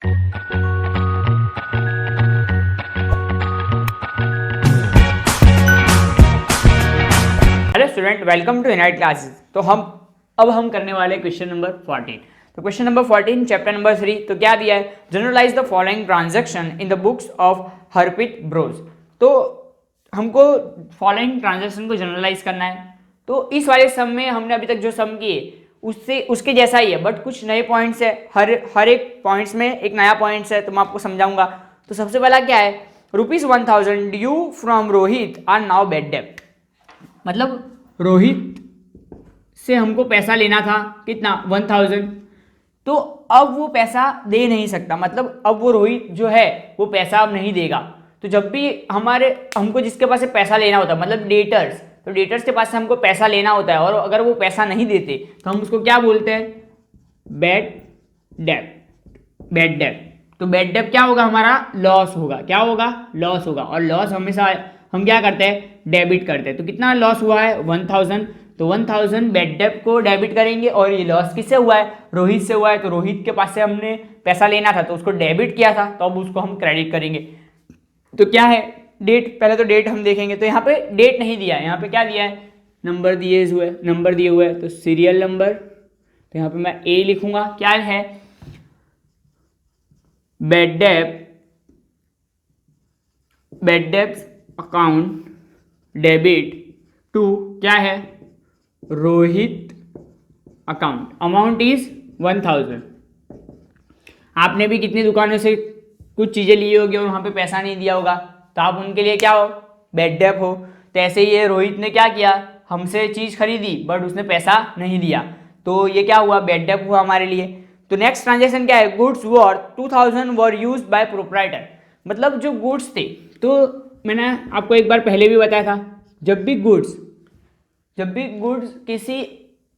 Hello student, welcome to insight classes. तो हम करने वाले क्वेश्चन नंबर 14। तो क्वेश्चन नंबर 14 चैप्टर नंबर 3। तो क्या दिया है, journalise the following transaction in the books of Harpreet Bros. तो हमको फॉलोइंग ट्रांजैक्शन को जनरलाइज करना है। तो इस वाले सम में हमने अभी तक जो सम किए उससे उसके जैसा ही है, बट कुछ नए पॉइंट्स है। हर एक पॉइंट्स में एक नया पॉइंट्स है, तो मैं आपको समझाऊंगा। तो सबसे पहला क्या है, ₹1000 due from Rohit are now bad डेब्ट। मतलब रोहित से हमको पैसा लेना था, कितना, 1000। तो अब वो पैसा दे नहीं सकता, मतलब अब वो रोहित जो है वो पैसा अब नहीं देगा। तो जब भी हमको जिसके पास से पैसा लेना होता है, मतलब डेटर्स, तो डेटर्स के पास से हमको पैसा लेना होता है, और अगर वो पैसा नहीं देते तो हम उसको क्या बोलते हैं, बैड डेब्ट। बैड डेब्ट, तो बैड डेब्ट क्या होगा, हमारा लॉस होगा। क्या होगा, लॉस होगा। और लॉस हमेशा हम क्या करते हैं, डेबिट करते हैं। तो कितना लॉस हुआ है, 1000। तो 1000 बैड डेब्ट को डेबिट करेंगे, और ये लॉस किससे हुआ है, रोहित से हुआ है। तो रोहित के पास से हमने पैसा लेना था तो उसको डेबिट किया था, तो अब उसको हम क्रेडिट करेंगे। तो क्या है, डेट, पहले तो डेट हम देखेंगे। तो यहाँ पे डेट नहीं दिया है, यहाँ पे क्या दिया है, नंबर दिए हुए है। तो सीरियल नंबर, तो यहाँ पे मैं ए लिखूंगा। क्या है, बैड डेब्ट अकाउंट डेबिट टू, क्या है, रोहित अकाउंट। Amount is 1000। आपने भी कितनी दुकानों से कुछ चीज़ें ली होगी और वहाँ पे पैसा नहीं दिया होगा, तो आप उनके लिए क्या हो, बैड डेब्ट हो। तो ऐसे ही ये रोहित ने क्या किया, हमसे चीज़ खरीदी बट उसने पैसा नहीं दिया, तो ये क्या हुआ, बैड डेब्ट हुआ हमारे लिए। तो नेक्स्ट ट्रांजेक्शन क्या है, goods worth 2000 were used by proprietor. मतलब जो गुड्स थे, तो मैंने आपको एक बार पहले भी बताया था, जब भी गुड्स किसी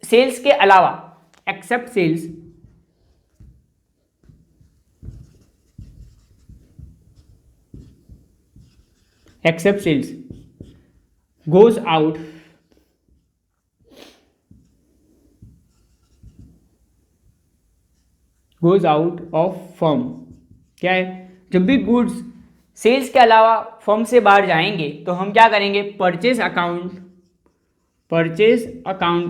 सेल्स के अलावा, except sales, goes out of firm. क्या है, जब भी गुड्स सेल्स के अलावा फर्म से बाहर जाएंगे तो हम क्या करेंगे, परचेज अकाउंट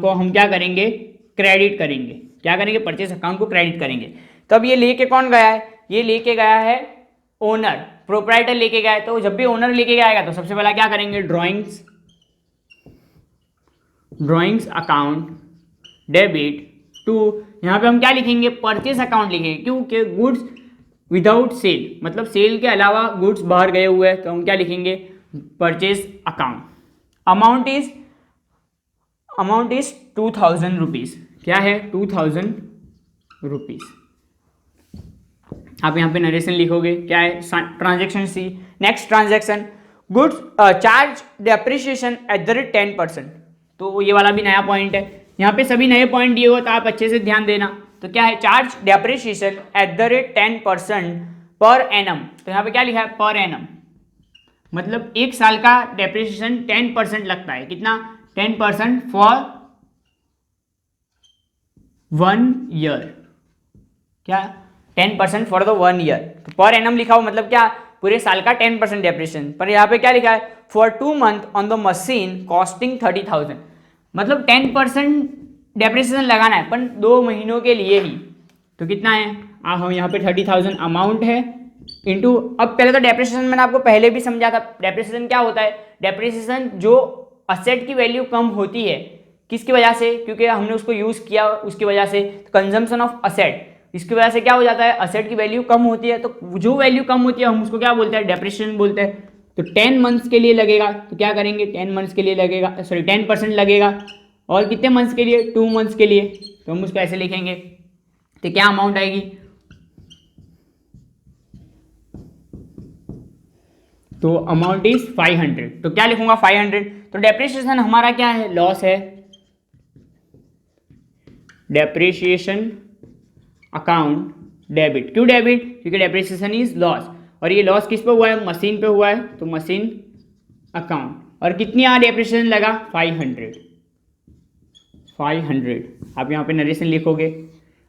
को हम क्या करेंगे, क्रेडिट करेंगे। क्या करेंगे, परचेज अकाउंट को क्रेडिट करेंगे। तब ये लेके कौन गया है, ये लेके गया है ओनर, प्रोप्राइटर लेके गया है। तो जब भी ओनर लेके जाएगा तो सबसे पहला क्या करेंगे, ड्राइंग्स अकाउंट डेबिट टू, यहाँ पे हम क्या लिखेंगे, परचेस अकाउंट लिखेंगे। क्योंकि गुड्स विदाउट सेल, मतलब सेल के अलावा गुड्स बाहर गए हुए हैं, तो हम क्या लिखेंगे, purchase account. Amount is 2000 rupees. क्या है, 2000 रुपीज़। आप यहाँ पे नरेशन लिखोगे। क्या है, transaction C. Next transaction, goods charge depreciation at the rate 10%। तो ये वाला भी नया पॉइंट है। यहाँ पे सभी नए पॉइंट दिए हुए, तो आप अच्छे से ध्यान देना। तो क्या है, charge depreciation at the rate 10% per annum. तो यहाँ पे क्या लिखा है, पर एनम, मतलब एक साल का डेप्रिसिएशन 10% लगता है। कितना, 10% फॉर 1 ईयर। क्या, 10% फॉर द 1 ईयर। तो पर एनम लिखा हो, मतलब क्या, पूरे साल का 10% डेप्रिसिएशन। पर यहाँ पे क्या लिखा है, for 2 month on the machine costing 30,000। मतलब 10% डेप्रिसिएशन लगाना है, पर 2 महीनों के लिए ही। तो कितना है, हम यहाँ पे 30,000 अमाउंट है इंटू, अब पहले तो डेप्रिसिएशन मैंने आपको पहले भी समझा था। डेप्रिसिएशन क्या होता है, डेप्रिसिएशन जो असेट की वैल्यू कम होती है, किसकी वजह से, क्योंकि हमने उसको यूज़ किया उसकी वजह से, कंजम्पशन ऑफ असेट, इसकी वजह से क्या हो जाता है, असेट की वैल्यू कम होती है। तो जो वैल्यू कम होती है हम उसको क्या बोलते हैं, डेप्रिसिएशन बोलते हैं। तो 10 मंथ्स के लिए लगेगा, तो क्या करेंगे, 10 मंथ्स के लिए लगेगा, सॉरी 10% लगेगा। और कितने मंथ्स के लिए, 2 मंथ्स के लिए। तो हम उसको ऐसे लिखेंगे। तो क्या अमाउंट आएगी, तो अमाउंट इज 500। तो क्या लिखूंगा, 500। तो डेप्रिसिएशन हमारा क्या है, लॉस है। डेप्रिसिएशन अकाउंट डेबिट, क्यों डेबिट, क्योंकि डेप्रिसिएशन इज लॉस, और ये लॉस किस पे हुआ है, मशीन पे हुआ है, तो मशीन अकाउंट। और कितनी डेप्रिसिएशन लगा, 500। आप यहाँ पे नरेशन लिखोगे।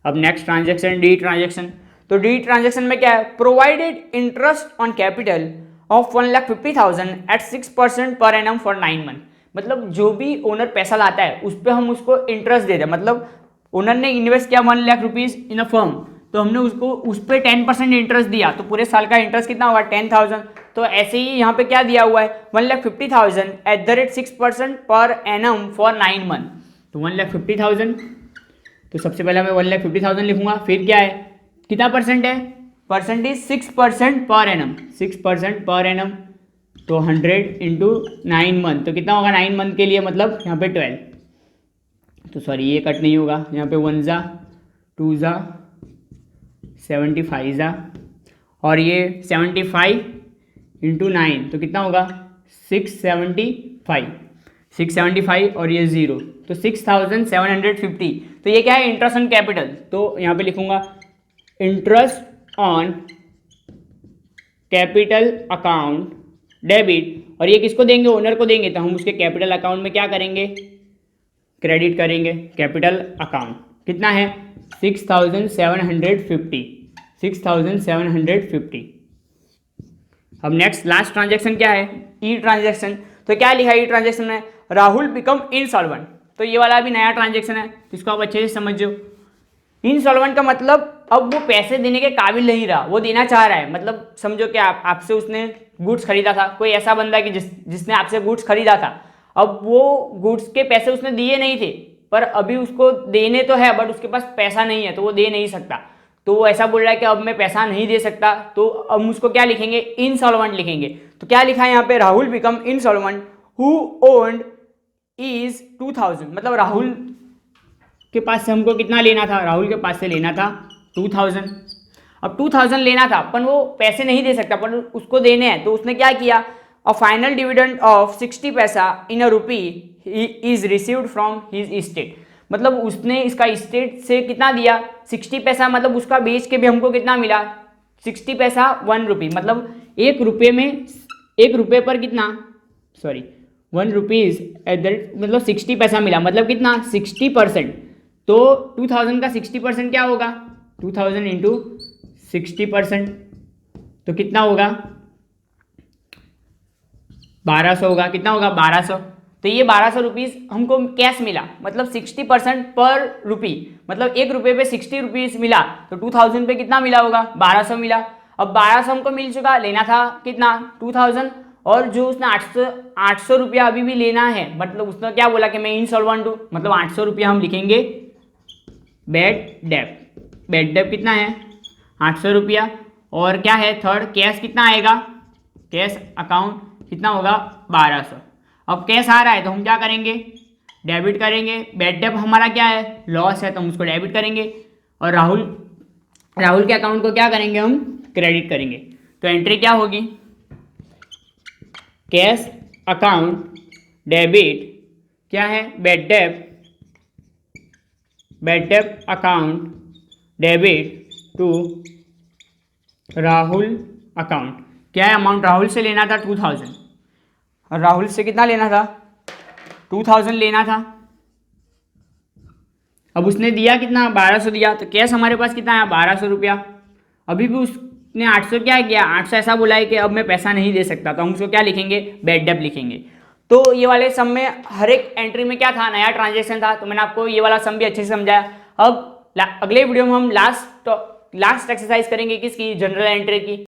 अब नेक्स्ट ट्रांजेक्शन, डी ट्रांजेक्शन। तो डी ट्रांजेक्शन में क्या है, provided interest on capital of 1,50,000 at 6% per annum for 9 month. मतलब जो भी ओनर पैसा लाता है उस पर हम उसको इंटरेस्ट दे रहे हैं। मतलब ओनर ने इन्वेस्ट किया 1 lakh rupees in a firm, तो हमने उसको उस पर 10% इंटरेस्ट दिया, तो पूरे साल का इंटरेस्ट कितना होगा 10,000। तो ऐसे ही यहाँ पे क्या दिया हुआ है 1,50,000 eight the rate 6% per annum for 9 month. तो 1,50,000, तो सबसे पहले मैं 1,50,000 लिखूंगा, फिर क्या है, कितना परसेंट है, percentage 6% per annum, 6% per annum, तो 100 इंटू 9 मंथ, तो कितना होगा 9 मंथ के लिए, मतलब यहाँ पे 12, तो सॉरी ये कट नहीं होगा, यहाँ पे 1 जा 2 जा 75 जा, और ये 75 इंटू 9, तो कितना होगा 675 और ये 0, तो 6,750। तो ये क्या है, इंटरेस्ट ऑन कैपिटल। तो यहाँ पे लिखूंगा interest on capital account debit, और ये किसको देंगे, ओनर को देंगे, तो हम उसके कैपिटल अकाउंट में क्या करेंगे, क्रेडिट करेंगे। कैपिटल अकाउंट कितना है 6,750। अब नेक्स्ट लास्ट ट्रांजेक्शन क्या है, ई ट्रांजेक्शन। तो क्या लिखा है ई ट्रांजेक्शन में, राहुल बिकम इनसॉल्वेंट। तो ये वाला भी नया ट्रांजेक्शन है, इसको आप अच्छे से समझो। इनसॉल्वेंट का मतलब अब वो पैसे देने के काबिल नहीं रहा, वो देना चाह रहा है। मतलब समझो कि आपसे उसने गुड्स खरीदा था, कोई ऐसा बंदा कि जिसने आपसे गुड्स खरीदा था, अब वो गुड्स के पैसे उसने दिए नहीं थे, पर अभी उसको देने तो है, बट उसके पास पैसा नहीं है, तो वो दे नहीं सकता। तो वो ऐसा बोल रहा है कि अब मैं पैसा नहीं दे सकता, तो अब हम उसको क्या लिखेंगे, इनसॉल्वेंट लिखेंगे। तो क्या लिखा है यहाँ पे, Rahul become insolvent who owned is 2,000। मतलब राहुल के पास से हमको कितना लेना था, राहुल के पास से लेना था 2,000। अब 2,000 लेना था, पर वो पैसे नहीं दे सकता, पर उसको देने हैं। तो उसने क्या किया, a final dividend of 60 paisa in a rupee is received from his estate. मतलब उसने इसका इस्टेट से कितना दिया 60 पैसा, मतलब उसका बेच के भी हमको कितना मिला 60 पैसा 1 रुपी। मतलब 1 रुपये में 1 रुपये पर कितना, sorry 1 rupees eight the rate, मतलब 60 पैसा मिला, मतलब कितना 60%। तो 2,000 का 60% क्या होगा, 2,000 इंटू 60%, तो कितना होगा 1200 होगा, कितना होगा 1200। तो ये 1200 रुपीज़ हमको कैश मिला, मतलब 60% पर रुपी, मतलब 1 रुपये पे 60 रुपीज़ मिला, तो 2,000 पे कितना मिला होगा 1200 मिला। अब 1200 हमको मिल चुका, लेना था कितना 2,000, और जो उसने 800 रुपया अभी भी लेना है, मतलब उसने क्या बोला कि मैं इनसॉल्वेंट हूँ, मतलब 800 रुपया हम लिखेंगे बैड डेप कितना है 800 रुपया। और क्या है थर्ड, कैश कितना आएगा, कैश अकाउंट कितना होगा 1200। अब कैश आ रहा है तो हम क्या करेंगे, डेबिट करेंगे। बैड डेप हमारा क्या है, लॉस है, तो हम उसको डेबिट करेंगे। और राहुल के अकाउंट को क्या करेंगे, हम क्रेडिट करेंगे। तो एंट्री क्या होगी, कैश अकाउंट डेबिट क्या है, bad debt account debit to Rahul account. क्या है, अमाउंट राहुल से लेना था 2,000, और राहुल से कितना लेना था 2,000 लेना था। अब उसने दिया कितना 1200 दिया, तो कैश हमारे पास कितना है 1200 रुपया। अभी भी उसने 800 क्या किया, 800 ऐसा बोला है कि अब मैं पैसा नहीं दे सकता, तो हम उसको क्या लिखेंगे, बैड डेप लिखेंगे। तो ये वाले सम में हर एक एंट्री में क्या था, नया ट्रांजेक्शन था। तो मैंने आपको ये वाला सम भी अच्छे से समझाया। अब अगले वीडियो में हम लास्ट एक्सरसाइज करेंगे किसकी, जनरल एंट्री की।